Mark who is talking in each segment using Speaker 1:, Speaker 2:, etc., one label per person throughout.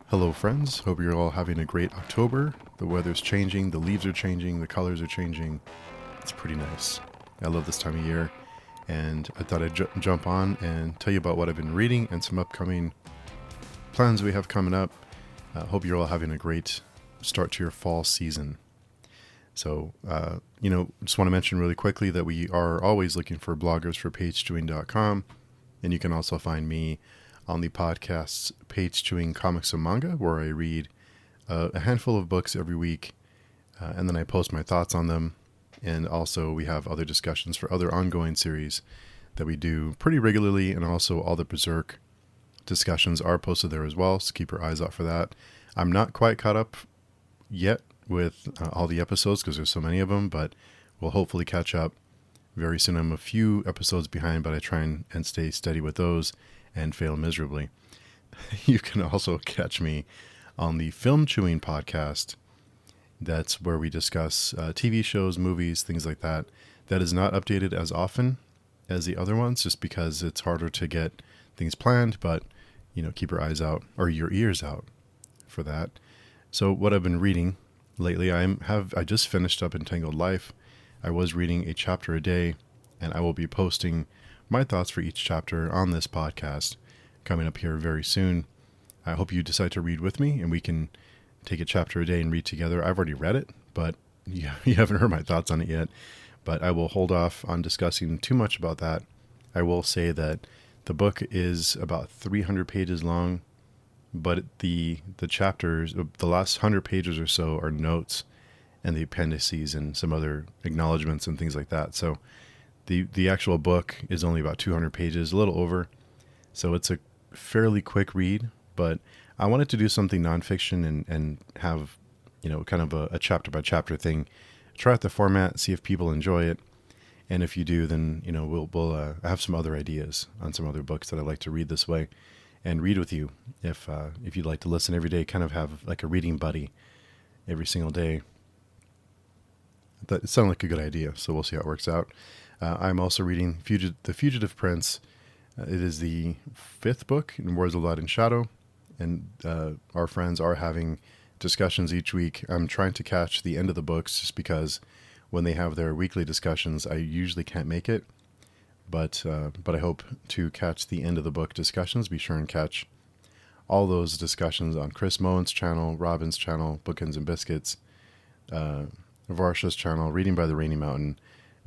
Speaker 1: Hello, friends. Hope you're all having a great October. The weather's changing, the leaves are changing, the colors are changing. It's pretty nice. I love this time of year, and I thought I'd jump on and tell you about what I've been reading and some upcoming plans we have coming up. Hope you're all having a great start to your fall season. So, just want to mention really quickly that we are always looking for bloggers for pagechewing.com, and you can also find me on the podcast's Page Chewing Comics and Manga, where I read a handful of books every week, and then I post my thoughts on them. And also we have other discussions for other ongoing series that we do pretty regularly, and also all the Berserk discussions are posted there as well, so keep your eyes out for that. I'm not quite caught up yet with all the episodes because there's so many of them, but we'll hopefully catch up very soon. I'm a few episodes behind, but I try and stay steady with those and fail miserably. You can also catch me on the Film Chewing podcast. That's where we discuss TV shows, movies, things like that. That is not updated as often as the other ones, just because it's harder to get things planned, but keep your eyes out, or your ears out, for that. So what I've been reading lately, I just finished up Entangled Life. I was reading a chapter a day, and I will be posting my thoughts for each chapter on this podcast coming up here very soon. I hope you decide to read with me, and we can take a chapter a day and read together. I've already read it, but you haven't heard my thoughts on it yet. But I will hold off on discussing too much about that. I will say that the book is about 300 pages long, but the chapters, the last 100 pages or so, are notes and the appendices and some other acknowledgments and things like that. So the actual book is only about 200 pages, a little over. So it's a fairly quick read, but I wanted to do something nonfiction and have, kind of a chapter by chapter thing. Try out the format, see if people enjoy it. And if you do, then, we'll have some other ideas on some other books that I like to read this way and read with you. If you'd like to listen every day, kind of have like a reading buddy every single day. That sounded like a good idea. So we'll see how it works out. I'm also reading The Fugitive Prince. It is the 5th book in Words of Light and Shadow, and our friends are having discussions each week. I'm trying to catch the end of the books just because when they have their weekly discussions, I usually can't make it. But I hope to catch the end of the book discussions. Be sure and catch all those discussions on Chris Moen's channel, Robin's channel, Bookends and Biscuits, Varsha's channel, Reading by the Rainy Mountain,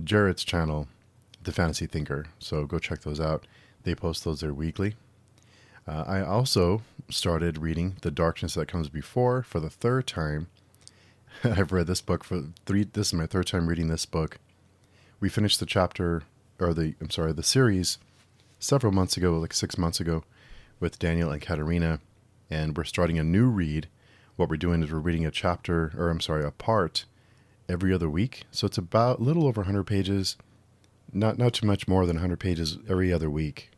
Speaker 1: Jarrett's channel, The Fantasy Thinker. So go check those out. They post those there weekly. I also started reading The Darkness That Comes Before for the 3rd time. I've read this book this is my 3rd time reading this book. We finished the series several months ago, like 6 months ago, with Daniel and Katerina, and we're starting a new read. What we're doing is we're reading a part every other week. So it's about a little over 100 pages, not too much more than 100 pages every other week.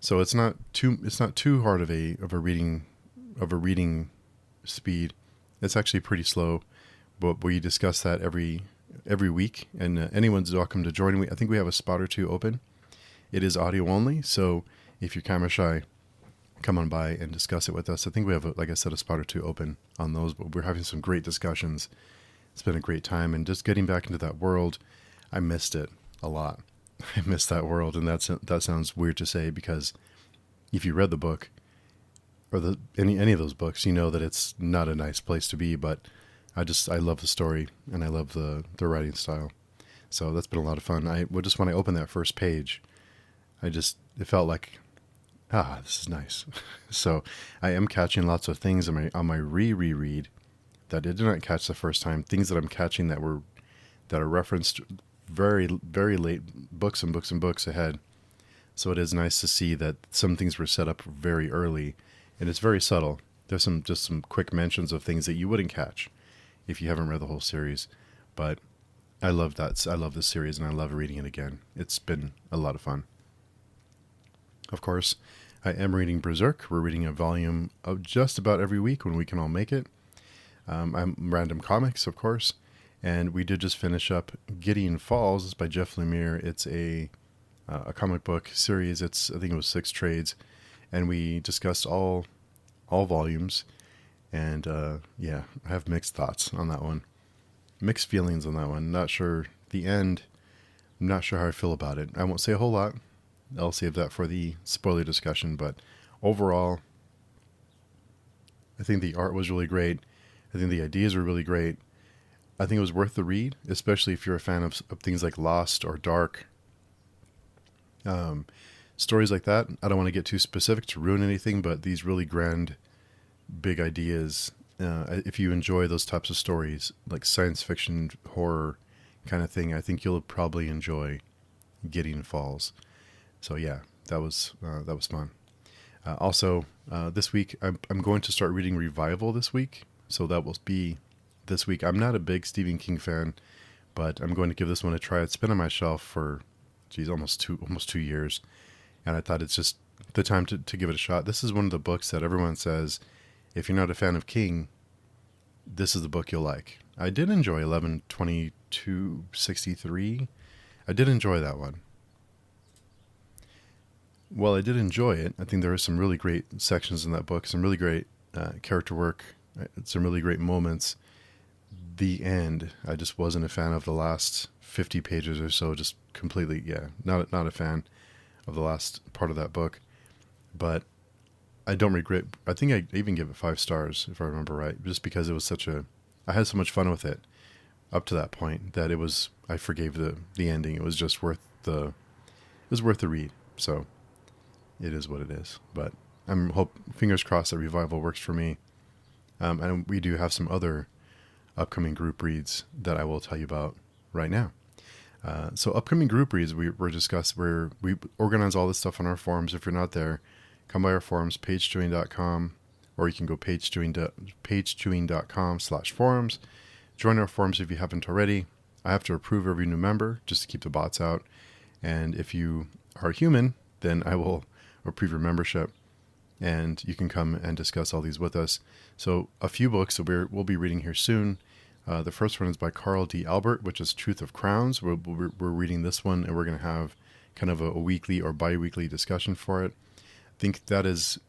Speaker 1: So it's not too hard of a reading speed. It's actually pretty slow, but we discuss that every week, and anyone's welcome to join me. I think we have a spot or two open. It is audio only, so if you're camera shy, come on by and discuss it with us. I think we have, like I said, a spot or two open on those, but we're having some great discussions. It's been a great time, and just getting back into that world, I missed it a lot. I missed that world, and that sounds weird to say, because if you read the book or any of those books, you know that it's not a nice place to be. But I love the story, and I love the writing style. So that's been a lot of fun. When I opened that first page, it felt like, this is nice. So I am catching lots of things on my reread that I did not catch the first time. Things that I'm catching that are referenced very, very late, books and books and books ahead. So it is nice to see that some things were set up very early, and it's very subtle. There's some quick mentions of things that you wouldn't catch if you haven't read the whole series. But I love that. I love this series, and I love reading it again. It's been a lot of fun. Of course, I am reading Berserk. We're reading a volume of just about every week when we can all make it. I'm Random Comics, of course. And we did just finish up Gideon Falls by Jeff Lemire. It's a a comic book series. I think it was 6 trades, and we discussed all volumes. And yeah, I have mixed thoughts on that one, mixed feelings on that one. Not sure the end. I'm not sure how I feel about it. I won't say a whole lot. I'll save that for the spoiler discussion. But overall, I think the art was really great. I think the ideas were really great. I think it was worth the read, especially if you're a fan of things like Lost or Dark. Stories like that. I don't want to get too specific to ruin anything, but these really grand, big ideas, if you enjoy those types of stories, like science fiction, horror kind of thing, I think you'll probably enjoy Gideon Falls. So yeah, that was fun. Also, this week, I'm going to start reading Revival this week. So that will be this week. I'm not a big Stephen King fan, but I'm going to give this one a try. It's been on my shelf for, almost 2 years. And I thought it's just the time to give it a shot. This is one of the books that everyone says, if you're not a fan of King, this is the book you'll like. I did enjoy 11/22/63. I did enjoy that one. Well, I did enjoy it. I think there are some really great sections in that book, some really great character work, some really great moments. The end, I just wasn't a fan of the last 50 pages or so. Just completely, not a fan of the last part of that book. But I don't regret. I think I even give it 5 stars, if I remember right, just because it was I had so much fun with it up to that point that I forgave the ending. It was just worth the read. So it is what it is. But fingers crossed that Revival works for me. And we do have some other upcoming group reads that I will tell you about right now. So upcoming group reads, we organize all this stuff on our forums. If you're not there, come by our forums, pagechewing.com, or you can go pagechewing.com/forums. Join our forums if you haven't already. I have to approve every new member just to keep the bots out. And if you are human, then I will approve your membership, and you can come and discuss all these with us. So a few books that we'll be reading here soon. The first one is by Carl D. Albert, which is Truth of Crowns. We're reading this one, and we're going to have kind of a weekly or bi-weekly discussion for it. I think that is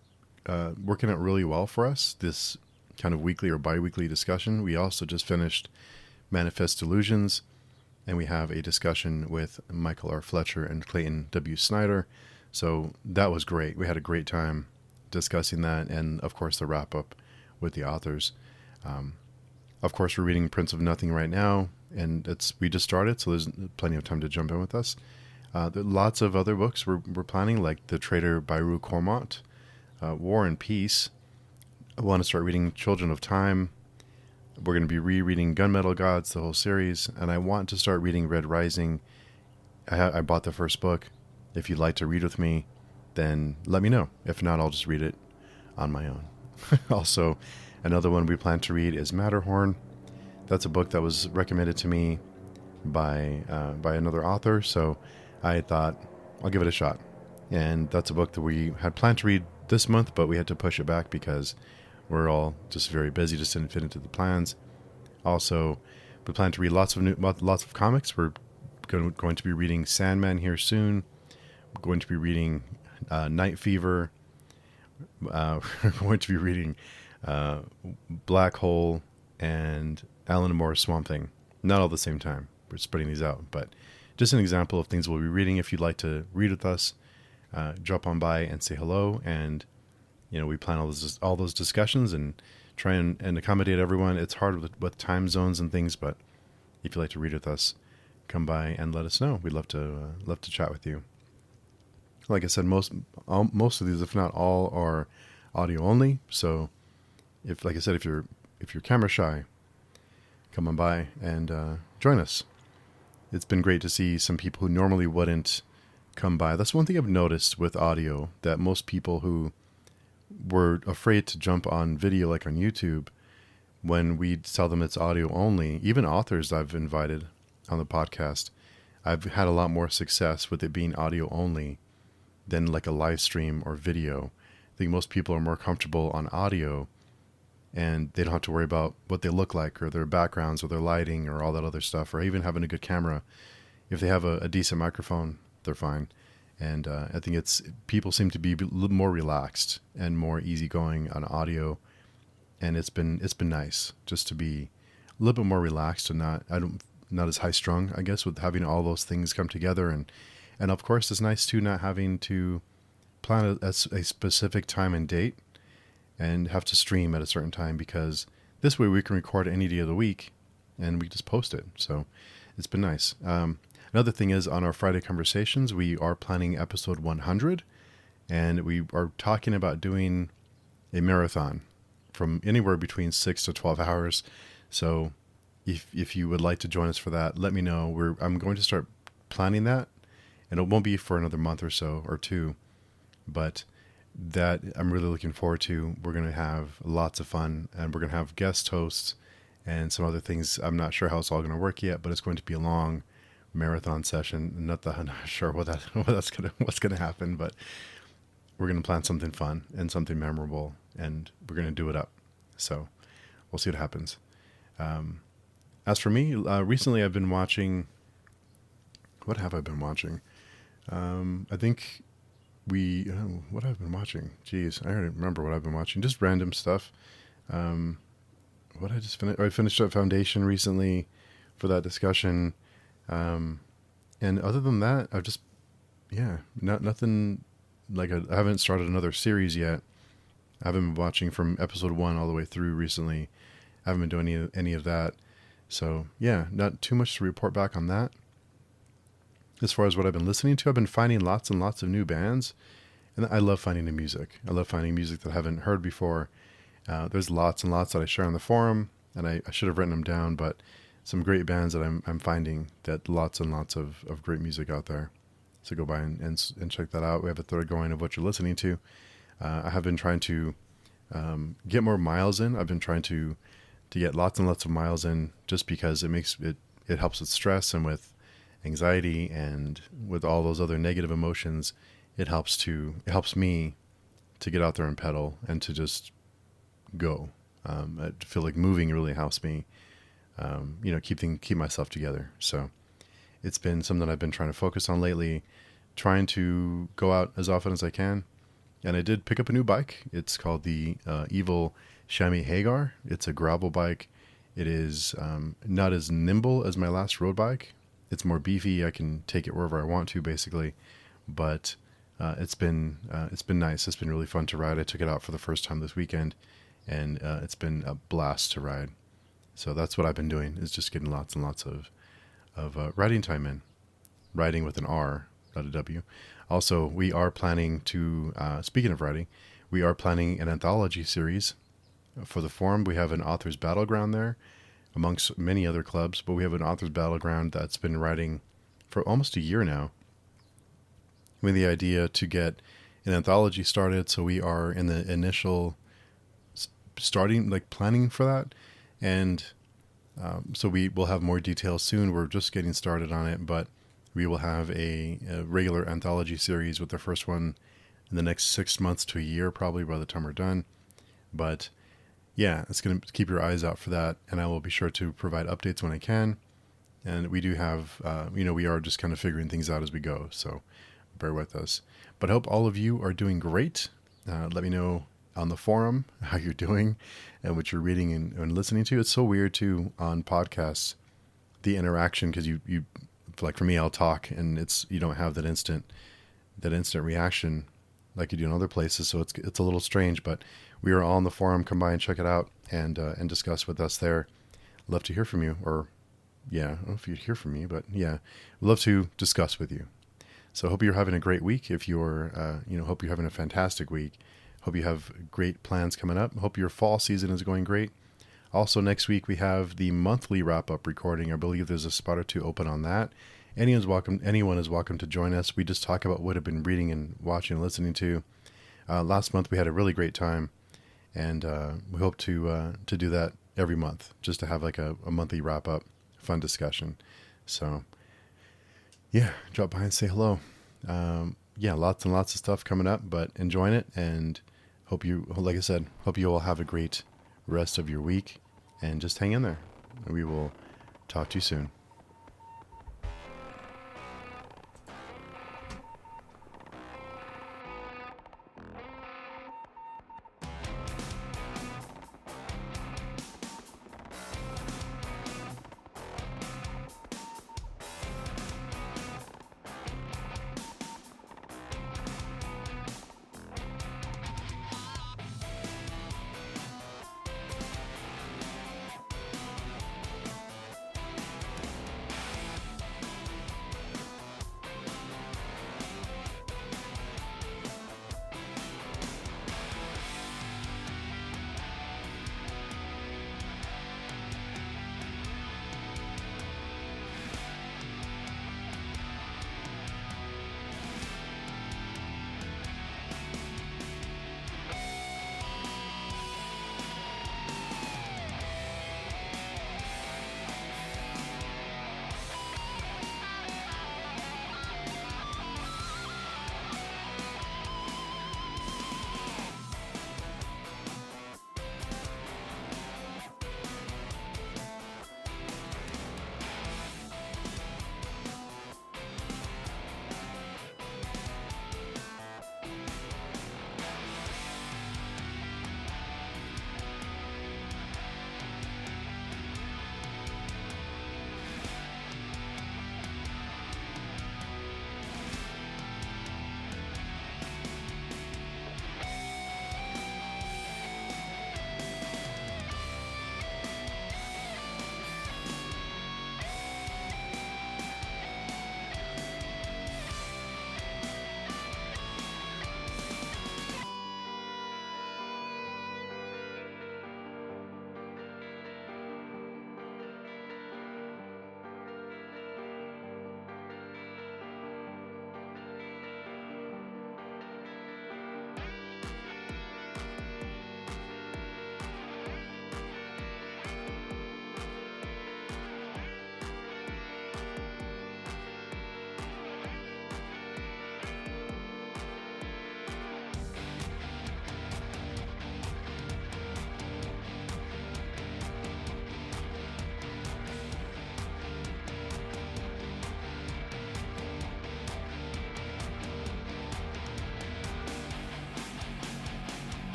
Speaker 1: working out really well for us, this kind of weekly or bi-weekly discussion. We also just finished Manifest Delusions, and we have a discussion with Michael R. Fletcher and Clayton W. Snyder. So that was great. We had a great time discussing that, and of course the wrap-up with the authors. Of course, we're reading Prince of Nothing right now, and we just started, so there's plenty of time to jump in with us. There are lots of other books we're planning, like The Traitor by Rue Cormont, War and Peace. I want to start reading Children of Time. We're going to be rereading Gunmetal Gods, the whole series, and I want to start reading Red Rising. I bought the first book. If you'd like to read with me, then let me know. If not, I'll just read it on my own. Also, another one we plan to read is Matterhorn. That's a book that was recommended to me by another author, so I thought I'll give it a shot. And that's a book that we had planned to read this month, but we had to push it back because we're all just very busy, just didn't fit into the plans. Also, we plan to read lots of comics. We're going to be reading Sandman here soon. We're going to be reading Night Fever. We're going to be reading Black Hole and Alan Moore's Swamp Thing. Not all at the same time. We're spreading these out, but just an example of things we'll be reading. If you'd like to read with us, drop on by and say hello. And we plan all those discussions and try and accommodate everyone. It's hard with time zones and things, but if you'd like to read with us, come by and let us know. We'd love to chat with you. Like I said, most of these, if not all, are audio only. So, if you're camera shy, come on by and join us. It's been great to see some people who normally wouldn't come by. That's one thing I've noticed with audio, that most people who were afraid to jump on video, like on YouTube, when we tell them it's audio only, even authors I've invited on the podcast, I've had a lot more success with it being audio only than like a live stream or video. I think most people are more comfortable on audio, and they don't have to worry about what they look like or their backgrounds or their lighting or all that other stuff, or even having a good camera. If they have a decent microphone, they're fine. And I think people seem to be a little more relaxed and more easygoing on audio, and it's been nice just to be a little bit more relaxed and not as high strung, I guess, with having all those things come together. And of course, it's nice too not having to plan a specific time and date and have to stream at a certain time, because this way we can record any day of the week and we just post it. So it's been nice. Another thing is, on our Friday conversations, we are planning episode 100, and we are talking about doing a marathon from anywhere between 6 to 12 hours. So if you would like to join us for that, let me know. I'm going to start planning that, and it won't be for another month or so or two, but that I'm really looking forward to. We're going to have lots of fun, and we're going to have guest hosts and some other things. I'm not sure how it's all going to work yet, but it's going to be a long marathon session. Not that I'm not sure what's going to happen, but we're going to plan something fun and something memorable, and we're going to do it up. So we'll see what happens. As for me, recently I've been watching. What have I been watching? I think what I've been watching. Jeez, I don't remember what I've been watching. Just random stuff. What I just finished. I finished up Foundation recently for that discussion. And other than that, I've just, nothing like I haven't started another series yet. I haven't been watching from episode 1 all the way through recently. I haven't been doing any of that. So yeah, not too much to report back on that. As far as what I've been listening to, I've been finding lots and lots of new bands, and I love finding new music. I love finding music that I haven't heard before. There's lots and lots that I share on the forum, and I should have written them down, but some great bands that I'm finding, that lots and lots of great music out there. So go by and check that out. We have a thread going of what you're listening to. I have been trying to get more miles in. I've been trying to get lots and lots of miles in, just because it helps with stress and with anxiety and with all those other negative emotions. It helps me to get out there and pedal and to just go. I feel like moving really helps me, keep myself together. So it's been something I've been trying to focus on lately, trying to go out as often as I can. And I did pick up a new bike. It's called the Evil Chamois Hagar. It's a gravel bike. It is not as nimble as my last road bike. It's more beefy. I can take it wherever I want to, basically. But it's been nice. It's been really fun to ride. I took it out for the first time this weekend, and it's been a blast to ride. So that's what I've been doing, is just getting lots and lots of riding time in. Riding with an R, not a W. Also, we are planning to, speaking of writing, we are planning an anthology series for the forum. We have an author's battleground there, amongst many other clubs, but we have an author's battleground that's been writing for almost a year now, with the idea to get an anthology started. So we are in the initial starting, like planning for that. And so we will have more details soon. We're just getting started on it, but we will have a regular anthology series with the first one in the next 6 months to a year, probably, by the time we're done. But yeah, it's going to keep your eyes out for that, and I will be sure to provide updates when I can. And we do have, we are just kind of figuring things out as we go, so bear with us. But I hope all of you are doing great. Let me know on the forum how you're doing and what you're reading and listening to. It's so weird, too, on podcasts, the interaction, because you like, for me, I'll talk, and you don't have that instant reaction like you do in other places. So it's a little strange, but we are all on the forum. Come by and check it out and discuss with us there. Love to hear from you, or yeah, I don't know if you'd hear from me, but yeah, we'd love to discuss with you. So hope you're having a great week. If you're, hope you're having a fantastic week. Hope you have great plans coming up. Hope your fall season is going great. Also, next week we have the monthly wrap-up recording. I believe there's a spot or two open on that. Anyone is welcome to join us. We just talk about what I've been reading and watching and listening to. Last month we had a really great time, and we hope to do that every month, just to have like a monthly wrap-up, fun discussion. So yeah, drop by and say hello. Lots and lots of stuff coming up, but enjoying it, and hope you all have a great rest of your week, and just hang in there. We will talk to you soon.